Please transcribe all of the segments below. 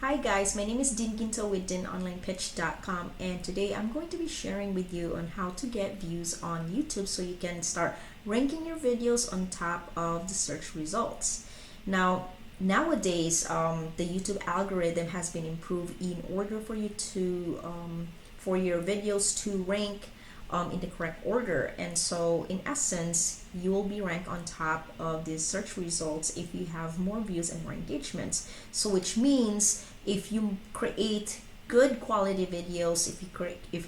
Hi guys, my name is Din Ginto with DinOnlinePitch.com, and today I'm going to be sharing with you on how to get views on YouTube so you can start ranking your videos on top of the search results. Now, nowadays, the YouTube algorithm has been improved in order for you to for your videos to rank in the correct order, and so in essence you will be ranked on top of the search results if you have more views and more engagements. So which means if you create good quality videos, if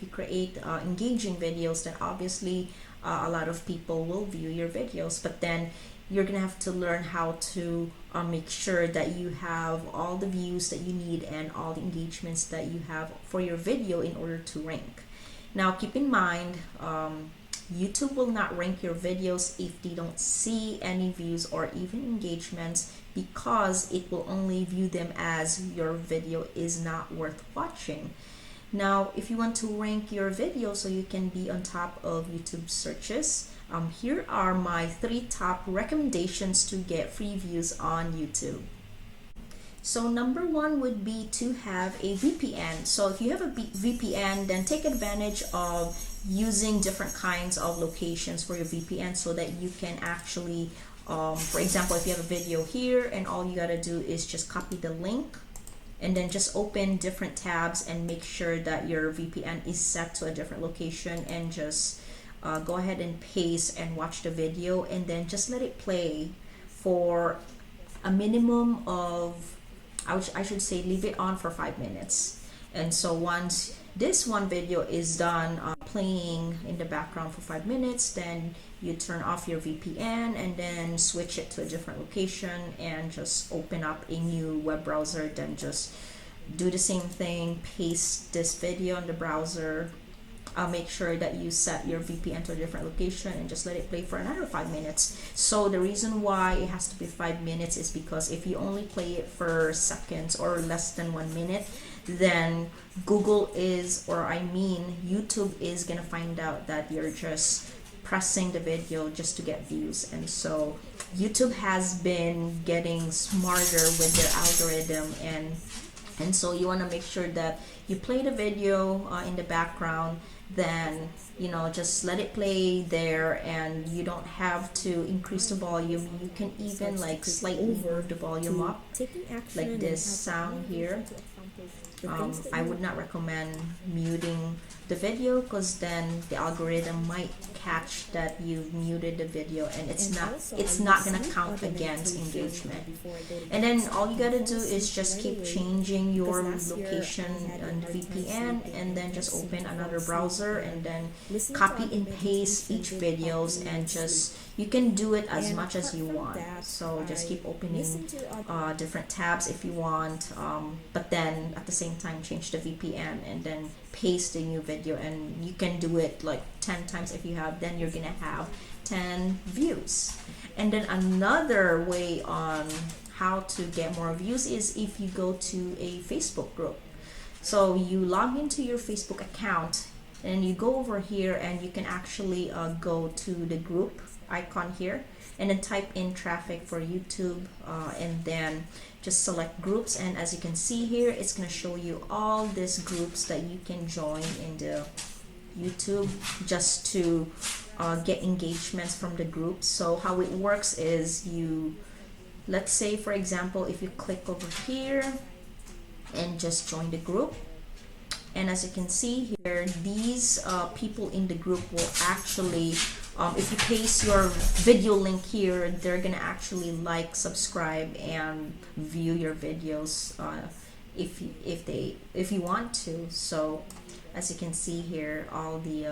you create engaging videos, then obviously a lot of people will view your videos. But then you're gonna have to learn how to make sure that you have all the views that you need and all the engagements that you have for your video in order to rank. Now keep in mind, YouTube will not rank your videos if they don't see any views or even engagements, because it will only view them as your video is not worth watching. Now if you want to rank your video so you can be on top of YouTube searches, here are my 3 top recommendations to get free views on YouTube. So number 1 would be to have a VPN. So if you have a VPN, then take advantage of using different kinds of locations for your VPN so that you can actually, for example, if you have a video here and all you gotta do is just copy the link and then just open different tabs and make sure that your VPN is set to a different location, and just go ahead and paste and watch the video, and then just let it play for a minimum of, I should say, leave it on for 5 minutes. And so once this one video is done playing in the background for 5 minutes, then you turn off your VPN and then switch it to a different location and just open up a new web browser. Then just do the same thing, paste this video in the browser. Make sure that you set your VPN to a different location and just let it play for another 5 minutes. So the reason why it has to be 5 minutes is because if you only play it for seconds or less than 1 minute, then Google is, or I mean YouTube is gonna find out that you're just pressing the video just to get views. And so YouTube has been getting smarter with their algorithm, and so you want to make sure that you play the video in the background, then just let it play there, and you don't have to increase the volume. You can even like slightly move the volume up, like this sound here. I would not recommend muting the video, because then the algorithm might catch that you've muted the video, and it's not gonna count against engagement. And then all you gotta do is just keep changing your location on the VPN, and then just open another browser and then copy and paste each videos, and just you can do it as much as you want. So just keep opening different tabs if you want, but then at the same time change the VPN and then paste a new video, and you can do it like 10 times. If you have, then you're gonna have 10 views. And then another way on how to get more views is if you go to a Facebook group. So you log into your Facebook account and you go over here, and you can actually go to the group icon here and then type in traffic for YouTube, and then just select groups. And as you can see here, it's going to show you all these groups that you can join in the YouTube just to get engagements from the groups. So how it works is, let's say for example, if you click over here and just join the group, and as you can see here, these people in the group will actually, if you paste your video link here, they're gonna actually like, subscribe, and view your videos if you want to. So as you can see here, all the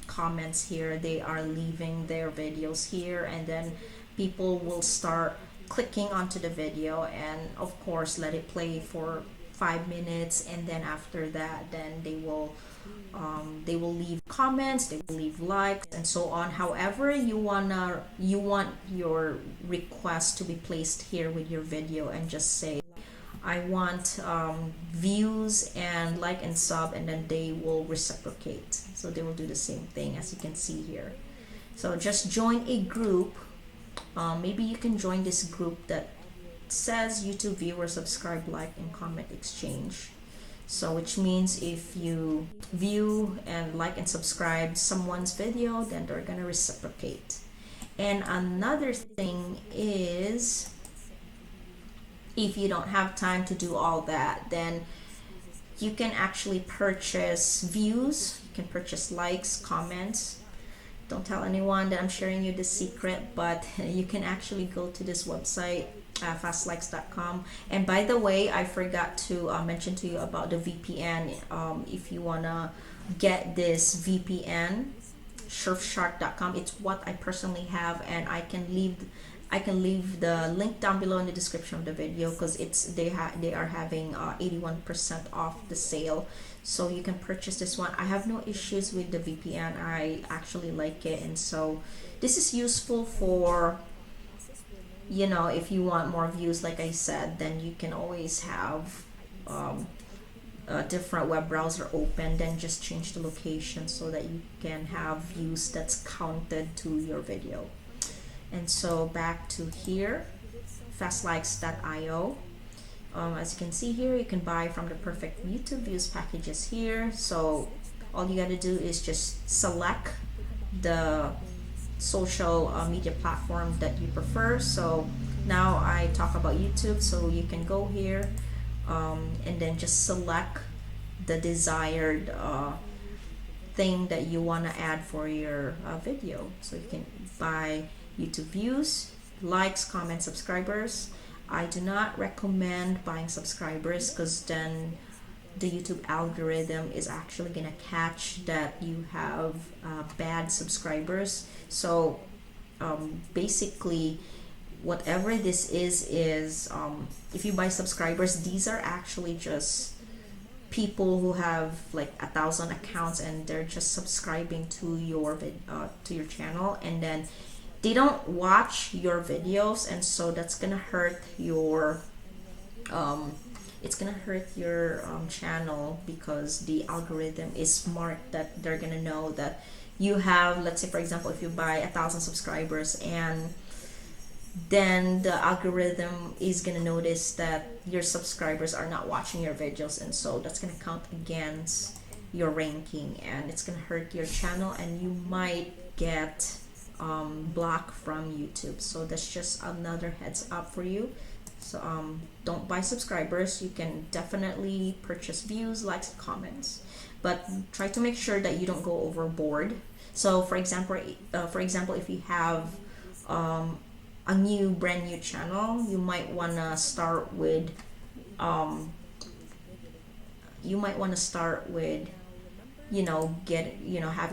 comments here, they are leaving their videos here, and then people will start clicking onto the video, and of course let it play for 5 minutes, and then after that, then they will leave comments, they will leave likes, and so on. However you want your request to be placed here with your video, and just say, I want views and like and sub, and then they will reciprocate. So they will do the same thing as you can see here. So just join a group. Maybe you can join this group that says YouTube viewer subscribe, like, and comment exchange. So which means if you view and like and subscribe someone's video, then they're gonna reciprocate. And another thing is, if you don't have time to do all that, then you can actually purchase views, you can purchase likes, comments. Don't tell anyone that I'm sharing you this secret, but you can actually go to this website, fastlikes.com. And by the way, I forgot to mention to you about the VPN. If you wanna get this VPN, surfshark.com, it's what I personally have, and I can leave the link down below in the description of the video, because they are having 81% off the sale, so you can purchase this one. I have no issues with the VPN. I actually like it, and so this is useful for, you know, if you want more views, like I said, then you can always have a different web browser open, then just change the location so that you can have views that's counted to your video. And so back to here, fastlikes.io. As you can see here, you can buy from the perfect YouTube views packages here. So all you gotta do is just select the social media platform that you prefer. So now I talk about YouTube, so you can go here and then just select the desired thing that you want to add for your video. So you can buy YouTube views, likes, comments, subscribers. I do not recommend buying subscribers, because then the YouTube algorithm is actually gonna catch that you have bad subscribers. So basically, whatever this is if you buy subscribers, these are actually just people who have like 1,000 accounts, and they're just subscribing to your channel, and then they don't watch your videos, and so that's gonna hurt your channel, because the algorithm is smart, that they're gonna know that you have, let's say for example, if you buy 1,000 subscribers, and then the algorithm is gonna notice that your subscribers are not watching your videos, and so that's gonna count against your ranking, and it's gonna hurt your channel, and you might get blocked from YouTube. So that's just another heads up for you. So don't buy subscribers. You can definitely purchase views, likes, comments, but try to make sure that you don't go overboard. So for example, if you have a brand new channel, you might want to start with having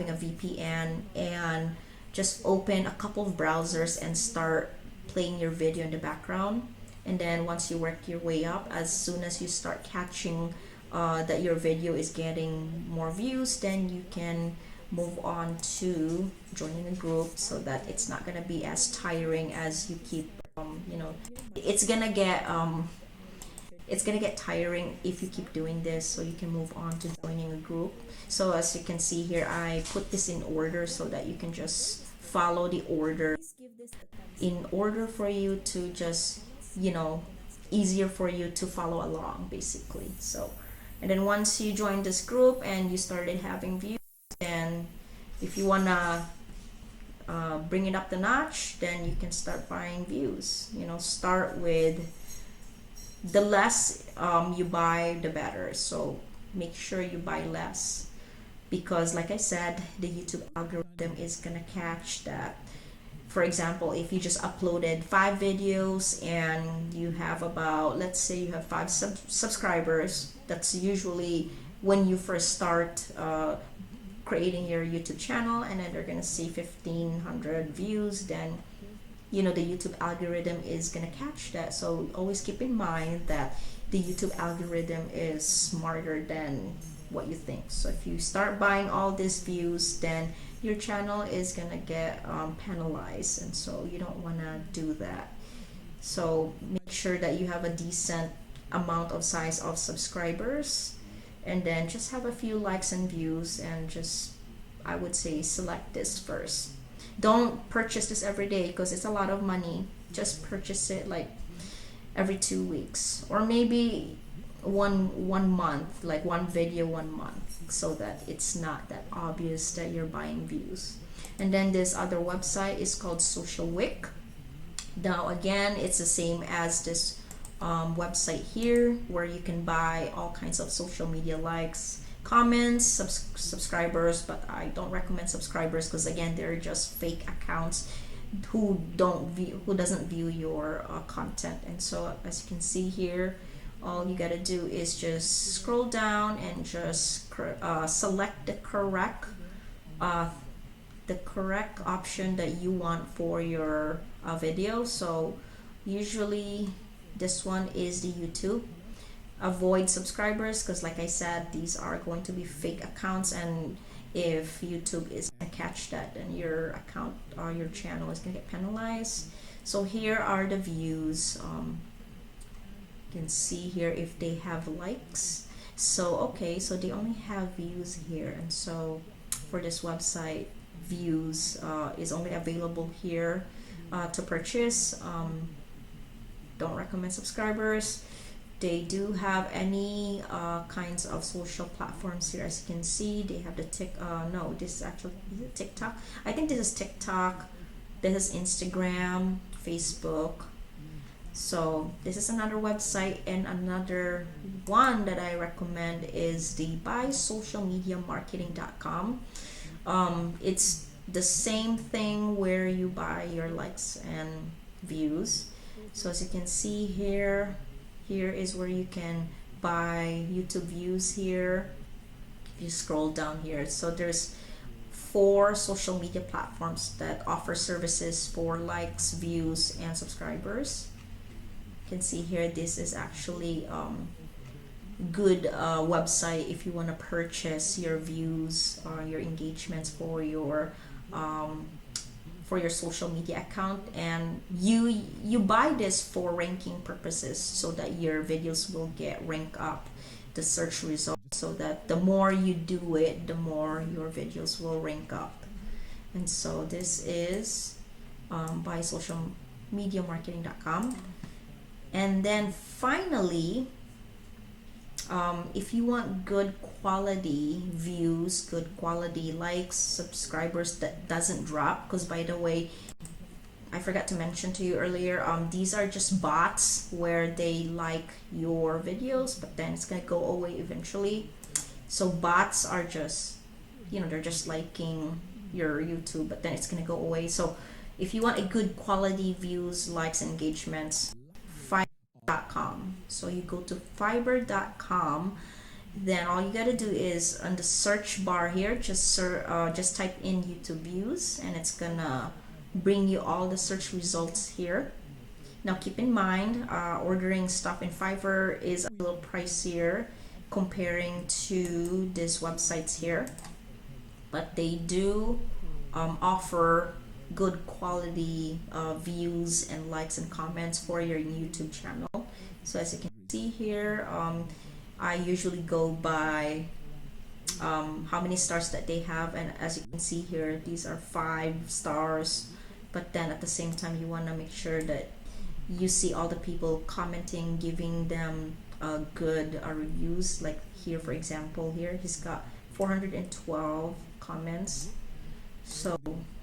a VPN, and just open a couple of browsers and start playing your video in the background. And then once you work your way up, as soon as you start catching that your video is getting more views, then you can move on to joining a group, so that it's not gonna be as tiring as you keep it's gonna get tiring if you keep doing this. So you can move on to joining a group. So as you can see here, I put this in order so that you can just follow the order, in order for you to just easier for you to follow along, basically. So, and then once you join this group and you started having views, then if you wanna bring it up the notch, then you can start buying views. Start with the less you buy, the better. So make sure you buy less, because like I said, the YouTube algorithm is gonna catch that. For example, if you just uploaded 5 videos and you have about, let's say you have 5 subscribers, that's usually when you first start creating your YouTube channel, and then they're gonna see 1,500 views, then the YouTube algorithm is gonna catch that. So always keep in mind that the YouTube algorithm is smarter than what you think. So if you start buying all these views, then your channel is gonna get penalized, and so you don't want to do that. So make sure that you have a decent amount of size of subscribers, and then just have a few likes and views, and just, I would say, select this first. Don't purchase this every day, because it's a lot of money. Just purchase it like every 2 weeks, or maybe one month, like one video 1 month, so that it's not that obvious that you're buying views. And then this other website is called Social Wick. Now again, it's the same as this website here, where you can buy all kinds of social media likes, comments, subscribers, but I don't recommend subscribers because again, they're just fake accounts who doesn't view your content. And so as you can see here, all you gotta do is just scroll down and just select uh, the correct option that you want for your video. So usually this one is the YouTube. Avoid subscribers because like I said, these are going to be fake accounts, and if YouTube is gonna catch that, then your account or your channel is gonna get penalized. So here are the views. You can see here if they have likes. So okay, so they only have views here, and so for this website, views is only available here to purchase. Don't recommend subscribers. They do have any kinds of social platforms here. As you can see, they have the no, this is actually, is it TikTok? I think this is TikTok. This is Instagram, Facebook. So this is another website, and another one that I recommend is the buysocialmediamarketing.com. It's the same thing where you buy your likes and views. So as you can see here, here is where you can buy YouTube views here. If you scroll down here, so there's 4 social media platforms that offer services for likes, views, and subscribers. You can see here, this is actually good website if you want to purchase your views or your engagements for your social media account. And you buy this for ranking purposes, so that your videos will get ranked up the search results, so that the more you do it, the more your videos will rank up. And so this is buysocialmediamarketing.com. And then finally, if you want good quality views, good quality likes, subscribers that doesn't drop, because by the way, I forgot to mention to you earlier, these are just bots where they like your videos, but then it's gonna go away eventually. So bots are just, they're just liking your YouTube, but then it's gonna go away. So if you want a good quality views, likes, engagements, Fiverr.com. So you go to Fiverr.com. Then all you gotta do is on the search bar here, just type in YouTube views, and it's gonna bring you all the search results here. Now keep in mind, ordering stuff in Fiverr is a little pricier comparing to these websites here, but they do offer good quality views and likes and comments for your YouTube channel. So as you can see here, I usually go by how many stars that they have, and as you can see here, these are 5 stars. But then at the same time, you want to make sure that you see all the people commenting, giving them good reviews. Like here, for example, here he's got 412 comments. So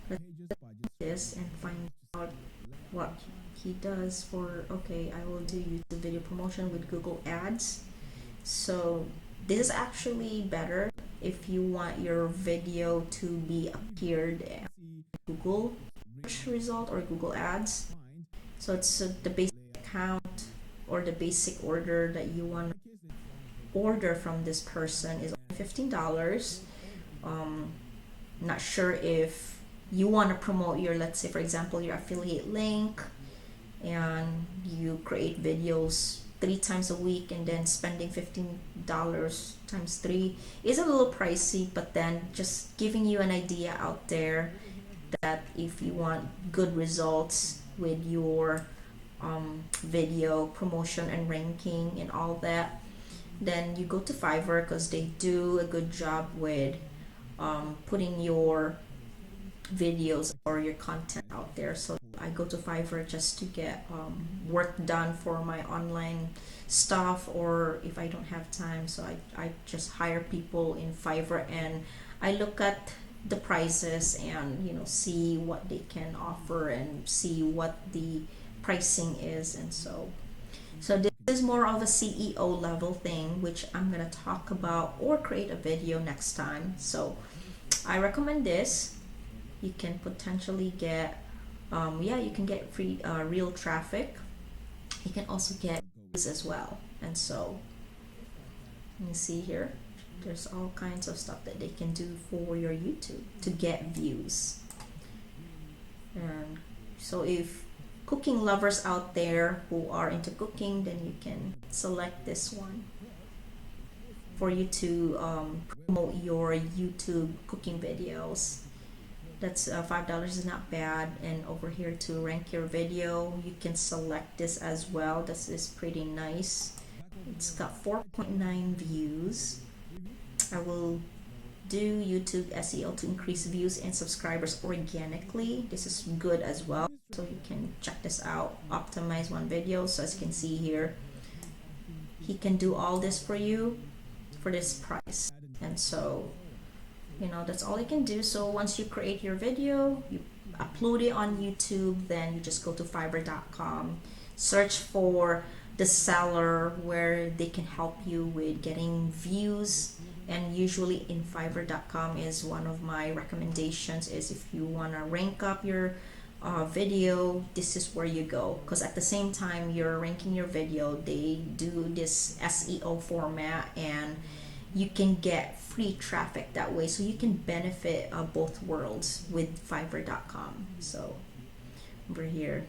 let's do this and find out what he does for. Okay, I will do YouTube video promotion with Google Ads. So this is actually better if you want your video to be appeared in Google search result or Google Ads. So it's the basic account or the basic order that you want to order from this person is only $15. Not sure if you want to promote your, let's say for example, your affiliate link, and you create videos 3 times a week, and then spending $15 times 3 is a little pricey. But then just giving you an idea out there that if you want good results with your video promotion and ranking and all that, then you go to Fiverr, because they do a good job with putting your videos or your content out there. So I I go to Fiverr just to get work done for my online stuff, or if I don't have time, so I just hire people in Fiverr, and I look at the prices and see what they can offer and see what the pricing is. And so this is more of a CEO level thing, which I'm gonna talk about or create a video next time. So I recommend this. You can potentially get yeah, you can get free real traffic. You can also get views as well. And so you see here, there's all kinds of stuff that they can do for your YouTube to get views. And so if cooking lovers out there who are into cooking, then you can select this one for you to promote your YouTube cooking videos. That's $5 is not bad. And over here to rank your video, you can select this as well. This is pretty nice. It's got 4.9 views. I will do YouTube SEO to increase views and subscribers organically. This is good as well, so you can check this out. Optimize one video. So as you can see here, he can do all this for you for this price. And so that's all you can do. So once you create your video, you upload it on YouTube, then you just go to fiverr.com, search for the seller where they can help you with getting views. And usually in fiverr.com is one of my recommendations, is if you want to rank up your video, this is where you go, because at the same time you're ranking your video, they do this SEO format, and you can get free traffic that way. So you can benefit both worlds with fiverr.com. So over here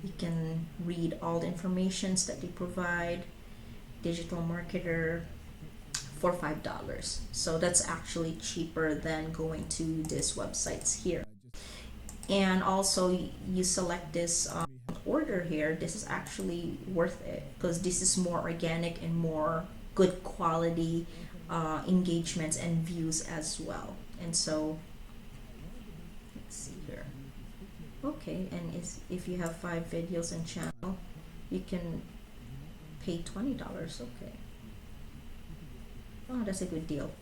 you can read all the informations that they provide. Digital marketer for $5. So that's actually cheaper than going to these websites here. And also you select this order here. This is actually worth it, because this is more organic and more good quality engagements and views as well. And so let's see here. Okay, and if you have 5 videos and channel, you can pay $20. Okay. Oh, that's a good deal.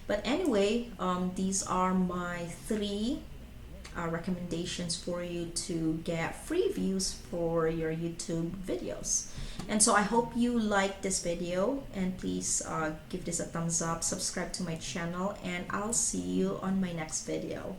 But anyway, these are my 3 recommendations for you to get free views for your YouTube videos. And so I hope you like this video, and please give this a thumbs up, subscribe to my channel, and I'll see you on my next video.